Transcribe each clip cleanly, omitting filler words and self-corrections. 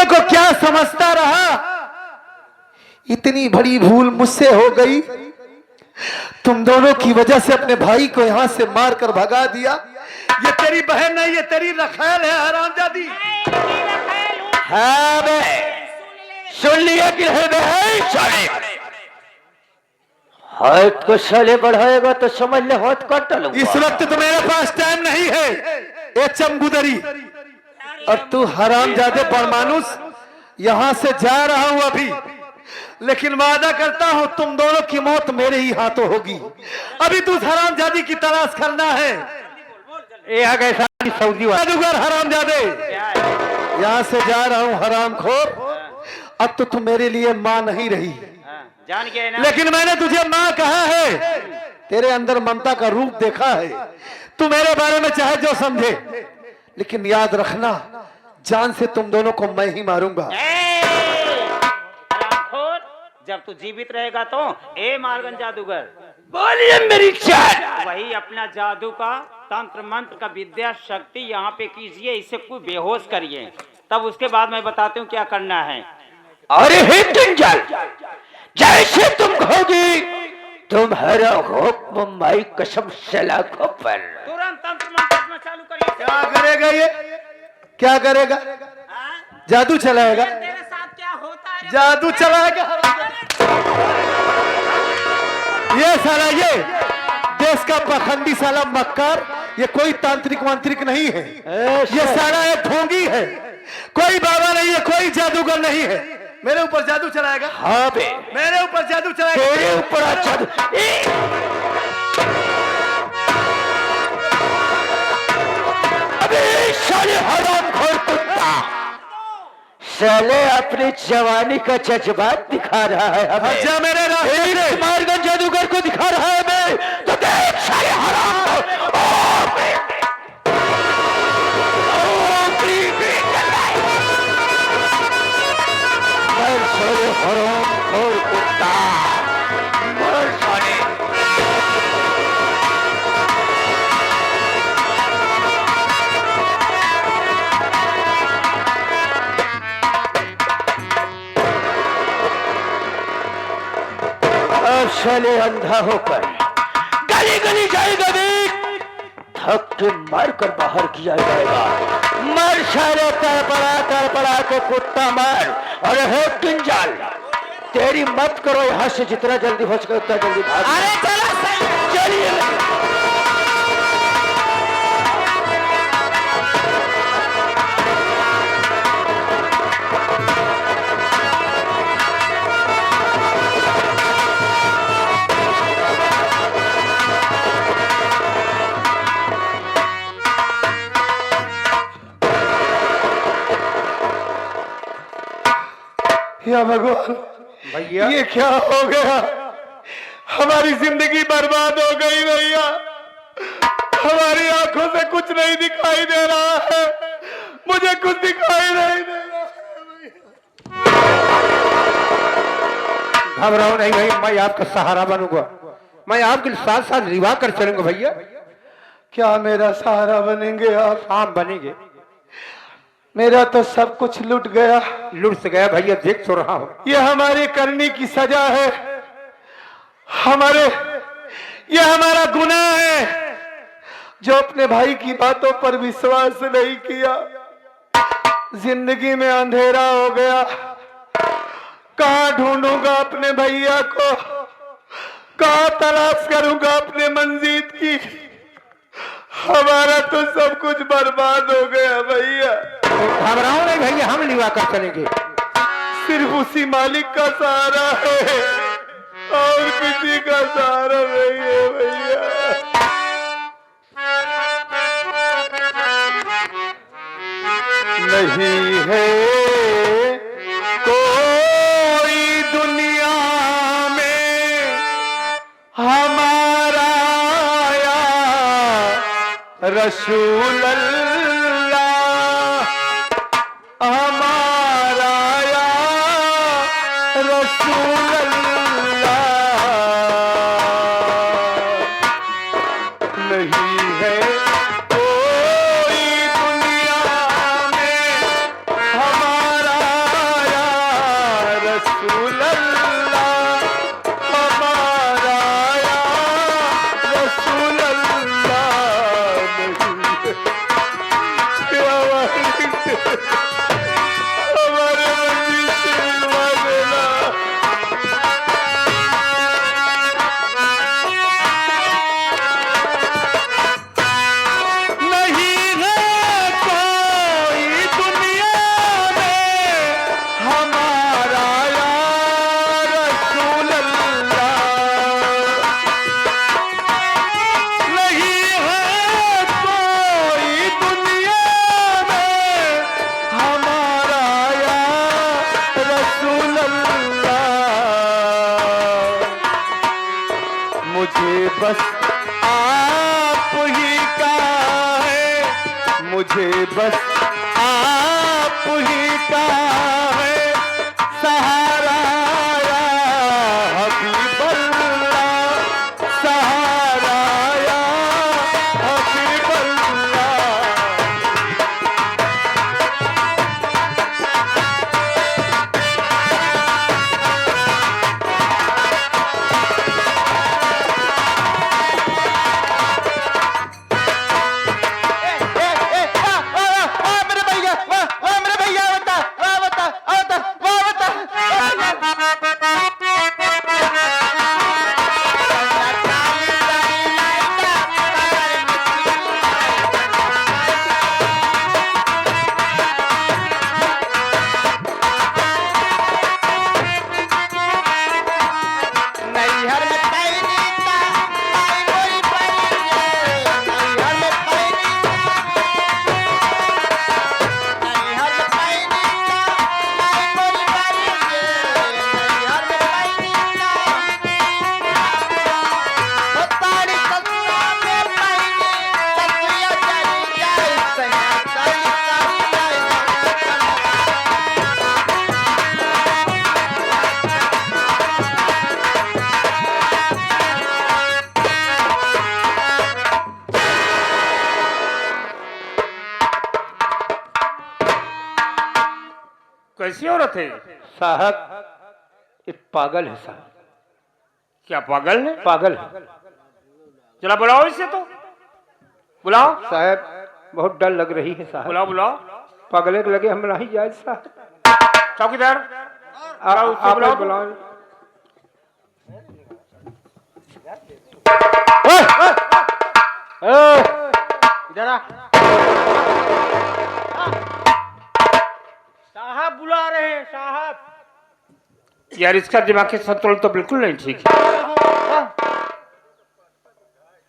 दोनों को क्या समझता रहा। इतनी बड़ी भूल मुझसे हो गई। तुम दोनों की वजह से अपने भाई को यहां से मारकर भगा दिया। ये तेरी बहन नहीं, ये तेरी रखैल है हरामजादी। हाँ बे, सुन लिया कि है बे, साले हाथ को साले बढ़ाएगा तो समझ ले हाथ काट लूंगा। इस वक्त तो मेरे पास टाइम नहीं है ए चमगुदरी। और तू हरामजादे परमानुस, यहां से जा रहा हूं अभी, लेकिन वादा करता हूं तुम दोनों की मौत मेरे ही हाथों होगी। अभी तू हरामजादी की तलाश करना है। ये आ गए सऊदी जादूगर हरामजादे, यहां से जा रहा हूं हरामखोर। अब तो तू मेरे लिए मां नहीं रही, जान गए ना, लेकिन मैंने तुझे मां कहा है। तेरे अंदर ममता का रूप देखा है। तू मेरे बारे में चाहे जो समझे, लेकिन याद रखना जान से तुम दोनों को मैं ही मारूंगा। जब तू जीवित रहेगा तो ए मार्गन जादूगर, बोलिए मेरी जान। वही अपना जादू का तंत्र मंत्र का विद्या शक्ति यहाँ पे कीजिए, इसे कोई बेहोश करिए, तब उसके बाद मैं बताती हूँ क्या करना है। अरे हे जंजाल, जैसे तुम कहोगी तुम्हारा हुक्म माई कसम सलाखों पर। तुरंत तंत्र मंत्र चालू करिए। क्या करेगा ये, क्या करेगा? जादू चलाएगा? तेरे साथ क्या होता है? जादू चलाएगा? ये साला, ये देश का पखंडी साला मक्कार, ये कोई तांत्रिक वांत्रिक नहीं है। ये साला एक ढोंगी है, कोई बाबा नहीं है, कोई जादूगर नहीं है। मेरे ऊपर जादू चलाएगा? हाँ बे, मेरे ऊपर जादू चलाएगा? तेरे ऊपर जादू। अबे साले हरामखोर कुत्ता, साले अपनी जवानी का जज्बात दिखा रहा है हमें। जा मेरे रास्ते से। मार्गन जादूगर को दिखा रहा है मैं, तो देख साले हरामखोर। हरामखोर कुत्ता, मर साले। साले अंधा होकर गली गली जाएगा भी, धक्के मारकर बाहर किया जाएगा। मर साले, तड़पड़ा के कुत्ता मर। अरे हो जंजाल, तेरी मत करो, यहाँ से जितना जल्दी हो सके उतना जल्दी भाग। अरे चलो चलिए। या भगवान भैया, ये क्या हो गया? हमारी जिंदगी बर्बाद हो गई भैया। हमारी आंखों से कुछ नहीं दिखाई दे रहा है, मुझे कुछ दिखाई नहीं दे रहा है। घबराओ नहीं भाई, मैं आपका सहारा बनूंगा, मैं आपके साथ साथ रिवा कर चलूंगा भैया। क्या मेरा सहारा बनेंगे आप? हाँ बनेंगे। मेरा तो सब कुछ लुट गया। लुट से गया भैया, देख तो रहा हूँ। ये हमारी करने की सजा है, ये हमारा गुनाह है जो अपने भाई की बातों पर विश्वास नहीं किया। जिंदगी में अंधेरा हो गया, कहाँ ढूंढूंगा अपने भैया को, कहाँ तलाश करूंगा अपने मंजीत की। हमारा तो सब कुछ बर्बाद हो गया भैया। घबराओ नहीं भैया, हम लिवा कर चलेंगे। सिर्फ उसी मालिक का सहारा है और किसी का सहारा नहीं है भैया। नहीं है कोई दुनिया में हमारा या रसूल अल्लाह, हमारा या रसूल अल्लाह। नहीं है कोई दुनिया में हमारा हमारे मंदिर से मिलवा देना। नहीं है कोई दुनिया में हमारा या रसूल अल्लाह। नहीं है कोई दुनिया में हमारा या रसूल अल्लाह। मुझे बस आप ही का है, मुझे बस आप ही का है सहारा या हबीब अल्लाह, सहारा या हबीब अल्लाह। मेरे भैया वाह मेरे भैया बता वाह बता वाह बता। नैहर में पैनी का आई कोई पैनी, नैहर में पैनी, नैहर में पैनी का आई कोई पैनी, नैहर में पैनी का वो ताड़ी ससुरा में पैनी, ससुरिया चली जाए सैया ताड़ी ताड़ी जाए। कैसी औरत है? साहब ये पागल है साहब, क्या पागल है? पागल है जरा बुलाओ इसे तो, बुलाओ साहब। बहुत डर लग रही है साहब, बुलाओ बुलाओ। पागले के लगे हम नहीं जाए साहब। चौकीदार आप बुलाओ। बुलाओ। इधर आ साहब बुला रहे हैं साहब। यार इसका दिमाग के संतुलन तो बिल्कुल नहीं ठीक है।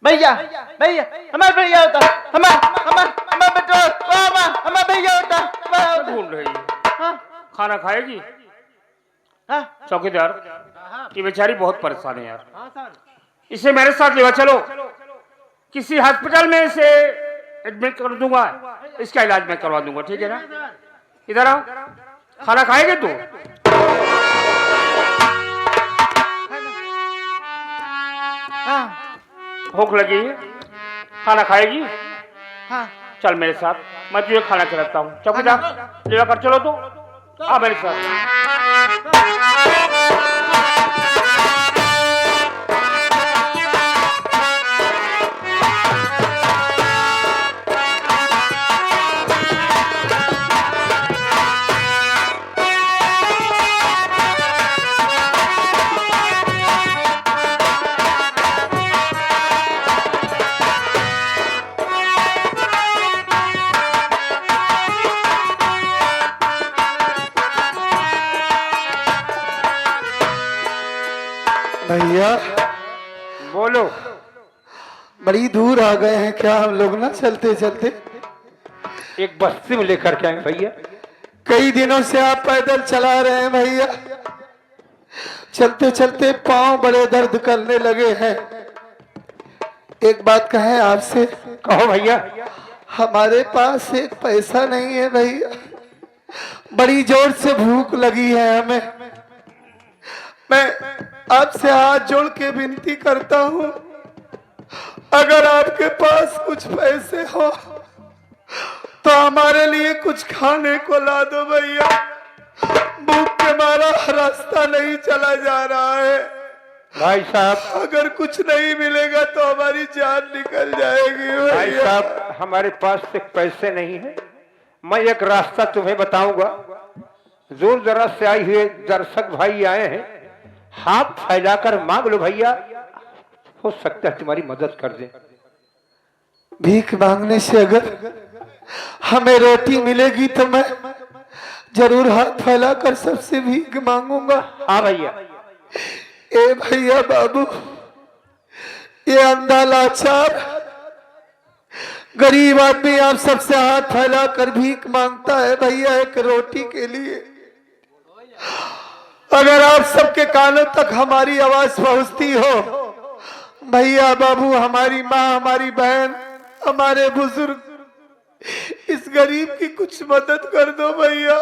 भैया भैया हमारे भैया होता, हमारे बेटा हमारे भैया होता। क्या ढूंढ रही है? खाना खाएगी? चौकीदार ये बेचारी बहुत परेशान है यार, इसे मेरे साथ ले चलो, किसी हॉस्पिटल में इसे एडमिट कर दूंगा, इसका इलाज मैं करवा दूंगा, ठीक है ना? इधर आओ, खाना खाएगी तू? भूख लगी है, खाना खाएगी? चल मेरे साथ, मैं तुझे खाना खिलाता हूँ। चौकीदार ले कर चलो तो, आ मेरे साथ। भैया बोलो। बड़ी दूर आ गए हैं क्या हम लोग ना, चलते चलते एक बस्ती में लेकर के आए भैया। कई दिनों से आप पैदल चला रहे हैं भैया, चलते चलते पांव बड़े दर्द करने लगे हैं। एक बात कहें आपसे? कहो भैया। हमारे पास एक पैसा नहीं है भैया, बड़ी जोर से भूख लगी है हमें। मैं आपसे हाथ जोड़ के विनती करता हूँ, अगर आपके पास कुछ पैसे हो तो हमारे लिए कुछ खाने को ला दो भैया। भूख के मारा रास्ता नहीं चला जा रहा है। भाई साहब, अगर कुछ नहीं मिलेगा तो हमारी जान निकल जाएगी भाई भैया। साहब, हमारे पास से पैसे नहीं है, मैं एक रास्ता तुम्हें बताऊंगा। दूर दराज से आई हुए दर्शक भाई आए हैं, हाथ फैलाकर मांग लो भैया, हो सकता है तुम्हारी मदद कर दे। भीख मांगने से अगर हमें रोटी मिलेगी तो मैं जरूर हाथ फैलाकर सबसे भीख मांगूंगा। हाँ भैया। ए भैया बाबू, ये अंधा लाचार गरीब आदमी आप सबसे हाथ फैलाकर भीख मांगता है भैया एक रोटी के लिए। अगर आप सबके कानों तक हमारी आवाज पहुंचती हो भैया बाबू, हमारी माँ, हमारी बहन, हमारे बुजुर्ग, इस गरीब की कुछ मदद कर दो भैया।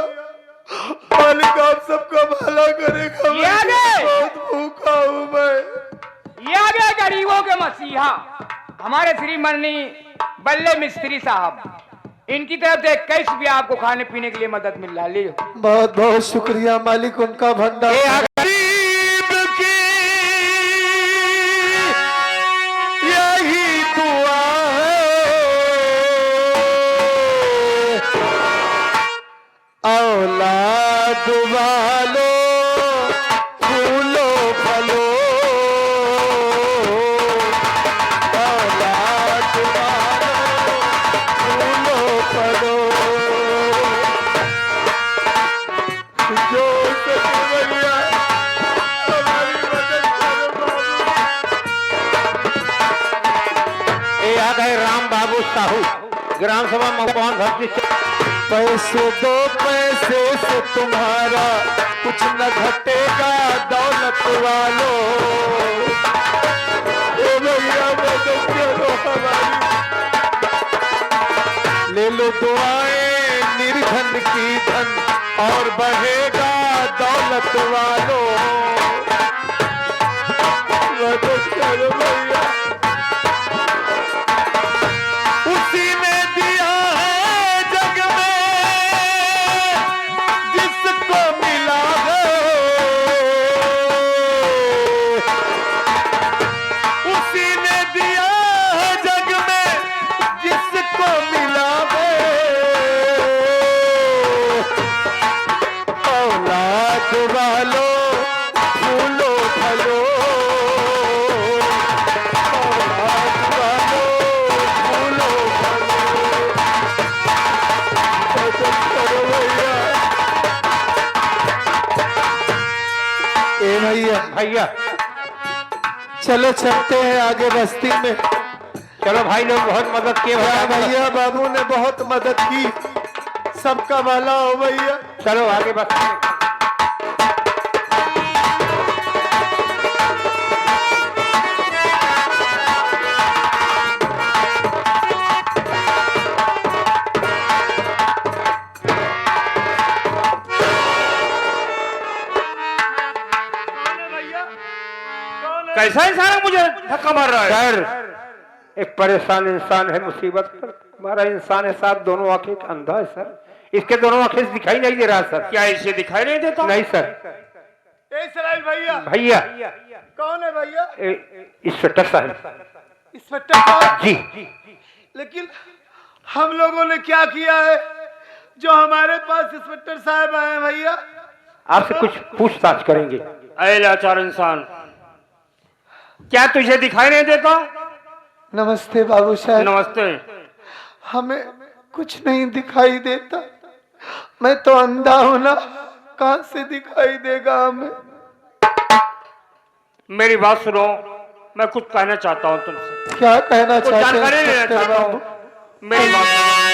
मालिक आप सबका भला करेगा। मैं बहुत भूखा हूँ मैं। ये आ गए गरीबों के मसीहा हमारे श्रीमणी बल्ले मिस्त्री साहब। इनकी तरफ से 21 भी आपको खाने पीने के लिए मदद मिल रहा है। बहुत बहुत शुक्रिया मालिक, उनका भंडार। गरीब की यही दुआ है, औलाद वालो फूलो फलो, औलाद वालो फूलो फलो, जो सके भैया हमारी मदद करो बाबू। ये आ गए राम बाबू साहू, ग्राम सभा मकवान भक्ति। पैसे दो, पैसे से तुम्हारा कुछ न घटेगा दौलत वालों। ए भैया मदद करो हमारी, ले लो दुआएं निर्धन की धन और बढ़ेगा दौलत वालों। मदद करो भैया। उसी ने दिया है जग में जिसको मिला है, उसी ने दिया है जग में जिसको मिला है, औलाद वालों फूलो फलो, औलाद वालों फूलो फलो। मदद करो भैया। ए भैया भैया चलो चलते हैं आगे बस्ती में। चलो भाई लोग बहुत मदद किए भैया भैया। भैया बाबू ने बहुत मदद की, सबका भला हो भैया। चलो आगे बस। कैसा इंसान है, मुझे धक्का मार रहा है? सर एक परेशान इंसान है, मुसीबत पर हमारा इंसान है साहब, दोनों आंखें अंधा है सर, इसके दोनों आंखें दिखाई नहीं दे रहा सर। क्या इसे दिखाई नहीं देता? नहीं सर। इसराइल भैया। भैया कौन है भैया? इंस्पेक्टर साहब। इंस्पेक्टर साहब जी। लेकिन हम लोगों ने क्या किया है जो हमारे पास इंस्पेक्टर साहब आए हैं भैया? आपसे कुछ पूछताछ करेंगे। अरे लाचार इंसान, क्या तुझे दिखाई नहीं देता? नमस्ते बाबू साहब। नमस्ते। हमें कुछ नहीं दिखाई देता, मैं तो अंधा हूं ना, कहां से दिखाई देगा हमें? मेरी बात सुनो, मैं कुछ कहना चाहता हूँ तुमसे, क्या कहना कुछ चाहते जानकारी हैं लेना इंस्पेक्टर चाहता हूँ। बाबू? मेरी बात सुनो।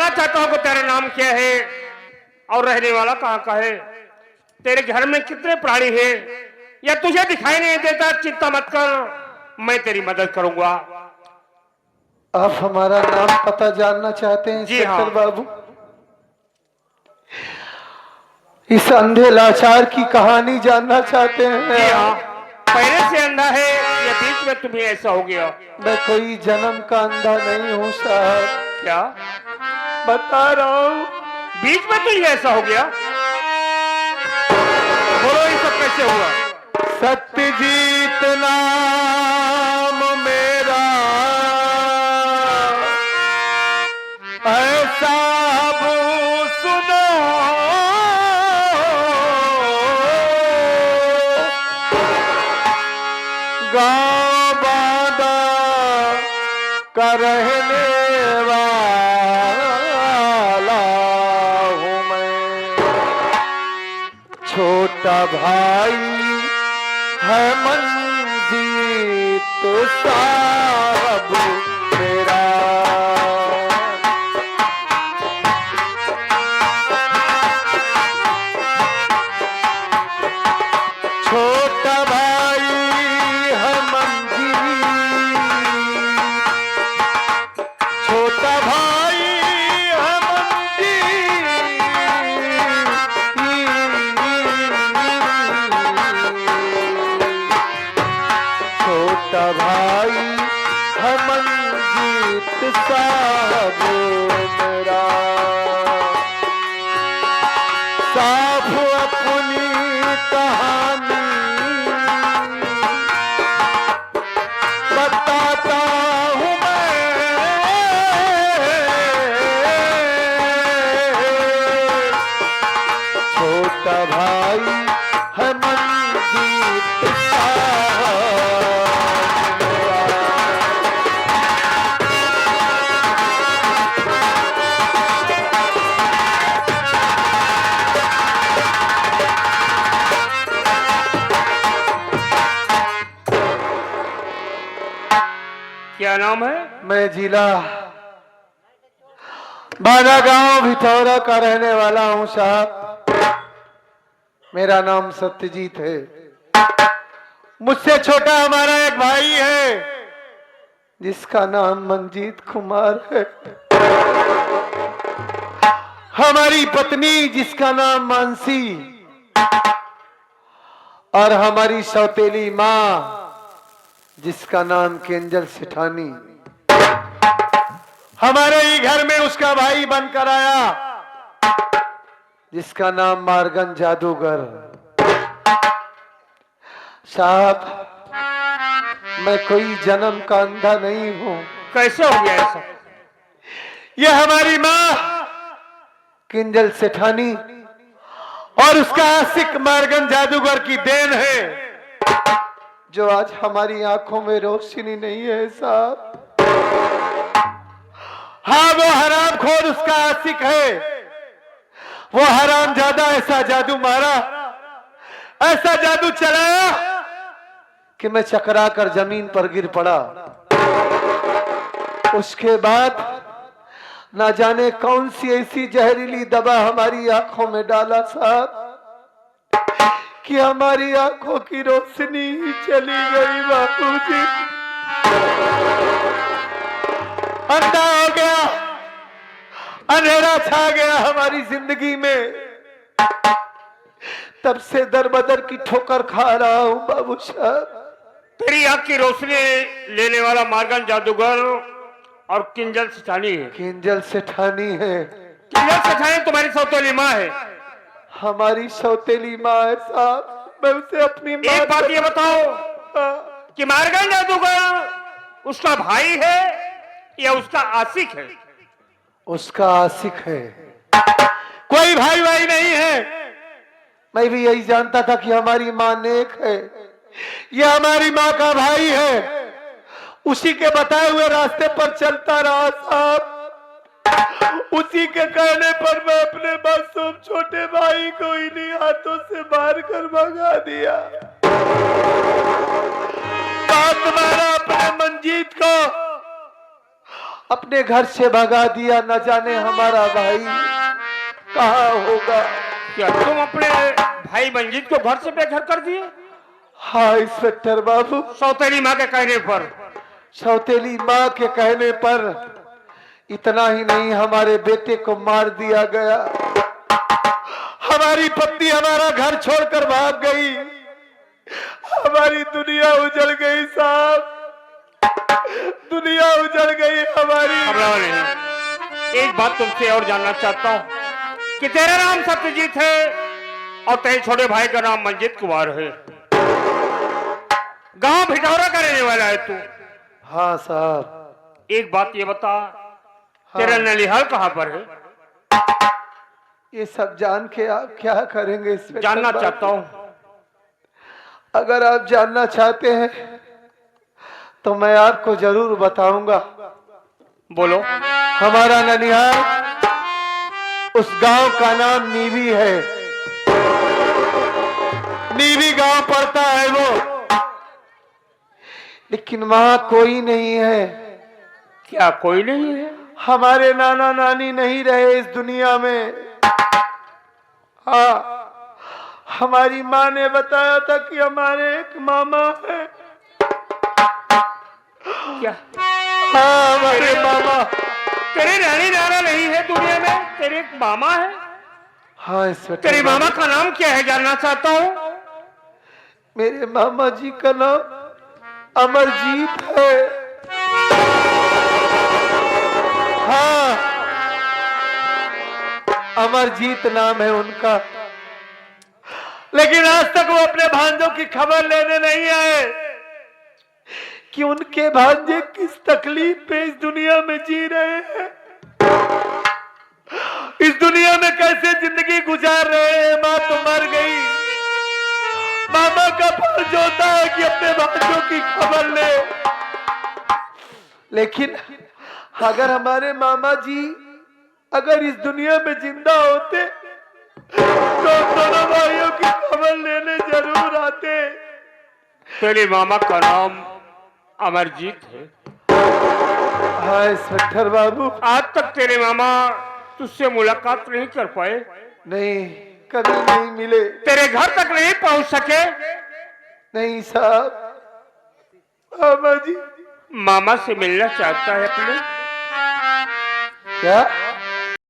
जानना चाहता हूँ कि तेरा नाम क्या है और रहने वाला कहाँ का है, तेरे घर में कितने प्राणी हैं, या तुझे दिखाई नहीं देता? चिंता मत कर, मैं तेरी मदद करूंगा। आप हमारा नाम पता जानना चाहते हैं जी हाँ। इंस्पेक्टर बाबू? इस अंधे लाचार की कहानी जानना चाहते हैं? जी हाँ, पहले से अंधा है या बीच में तुम्हें ऐसा हो गया? मैं कोई जन्म का अंधा नहीं हूँ साहब, क्या बता रहा हूँ। बीच में तुझे ऐसा हो गया? बोलो ये सब कैसे हुआ? सत्यजीत नाम मेरा, ऐसा अब सुनो, गाँव बांदा का रहने वाला हूँ मैं। छोटा भाई है मंजीत साहब मेरा, छोटा भाई है मंजीत, छोटा भाई है छोटा भाई है मंजीत साहब मेरा। साफ अपनी कहानी बताता हूँ मैं, छोटा भाई है मंजीत साहब मेरा। क्या नाम है? मैं जिला बाना गांव भितौरा का रहने वाला हूं साहब। मेरा नाम सत्यजीत है। मुझसे छोटा हमारा एक भाई है जिसका नाम मंजीत कुमार है। हमारी पत्नी जिसका नाम मानसी, और हमारी सौतेली माँ जिसका नाम केंजल सेठानी। हमारे ही घर में उसका भाई बनकर आया जिसका नाम मारगन जादूगर। साहब, मैं कोई जन्म का अंधा नहीं हूं। कैसे हो गया ऐसा? यह हमारी माँ केंजल सेठानी और उसका आशिक मारगन जादूगर की देन है, जो आज हमारी आंखों में रोशनी नहीं है साहब। हाँ, वो हरामखोर उसका आशिक है। वो हरामजादा ऐसा जादू मारा, ऐसा जादू चलाया कि मैं चकरा कर जमीन पर गिर पड़ा। उसके बाद ना जाने कौन सी ऐसी जहरीली दवा हमारी आंखों में डाला साहब कि हमारी आंखों की रोशनी ही चली गई बापूजी। अंधा हो गया, अंधेरा छा गया हमारी जिंदगी में। तब से दर बदर की ठोकर खा रहा हूं बाबू साहब। तेरी आंख की रोशनी लेने वाला मारगन जादूगर और किंजल सेठानी है। केंजल सेठानी है। किंजल सेठानी तुम्हारी सौतेली माँ है। हमारी सौतेली माँ है साहब। मैं उसे अपनी माँ। एक बात ये बताओ कि मारगन जादूगर उसका भाई है या उसका आशिक है? उसका आशिक है, कोई भाई भाई नहीं है। मैं भी यही जानता था कि हमारी माँ नेक है, ये हमारी माँ का भाई है। उसी के बताए हुए रास्ते पर चलता रहा साहब। उसी के कहने पर मैं अपने मासूम छोटे भाई को इन्हीं हाथों से मार कर भगा दिया। बात मारा अपने मंजीत को अपने घर से भगा दिया। न जाने हमारा भाई कहाँ होगा। क्या तुम अपने भाई मंजीत को घर से बेघर कर दिए? हाँ इंस्पेक्टर बाबू, सौतेली माँ के कहने पर। सौतेली माँ के कहने पर। इतना ही नहीं, हमारे बेटे को मार दिया गया। हमारी पत्नी हमारा घर छोड़कर भाग गई। हमारी दुनिया उजड़ गई साहब, दुनिया उजड़ गई हमारी। घबराओ नहीं। एक बात तुमसे और जानना चाहता हूँ कि तेरा नाम सत्यजीत है और तेरे छोटे भाई का नाम मंजीत कुमार है। गांव भिटौरा का रहने वाला है तू। हाँ साहब। एक बात ये बता, तेरा ननिहाल कहाँ पर है? ये सब जान के आप क्या करेंगे इंस्पेक्टर जानना बाबू? चाहता हूँ। अगर आप जानना चाहते हैं तो मैं आपको जरूर बताऊंगा। बोलो। हमारा ननिहाल, उस गांव का नाम नीवी है। नीवी गांव पड़ता है वो, लेकिन वहां कोई नहीं है। क्या कोई नहीं है? हमारे नाना नानी नहीं रहे इस दुनिया में। हाँ, हमारी माँ ने बताया था कि हमारे एक मामा है। क्या? हाँ, हमारे मामा। तेरे नानी नाना नहीं है दुनिया में, तेरे एक मामा है? हाँ इंस्पेक्टर। तेरे मामा का नाम क्या है जानना चाहता हूँ। मेरे मामा जी का नाम अमरजीत है। हाँ, अमरजीत नाम है उनका। लेकिन आज तक वो अपने भांजों की खबर लेने नहीं आए कि उनके भांजे किस तकलीफ पे इस दुनिया में जी रहे हैं, इस दुनिया में कैसे जिंदगी गुजार रहे हैं। माँ तो मर गई। मामा का फर्ज होता है कि अपने भांजों की खबर ले। लेकिन अगर हमारे मामा जी अगर इस दुनिया में जिंदा होते तो दोनों भाइयों की खबर लेने जरूर आते। तेरे मामा का नाम अमरजीत है। हाँ इंस्पेक्टर बाबू। आज तक तेरे मामा तुझसे मुलाकात नहीं कर पाए? नहीं, कभी नहीं मिले। तेरे घर तक नहीं पहुंच सके? नहीं साहब। मामा जी। मामा से मिलना चाहता है अपने? क्या?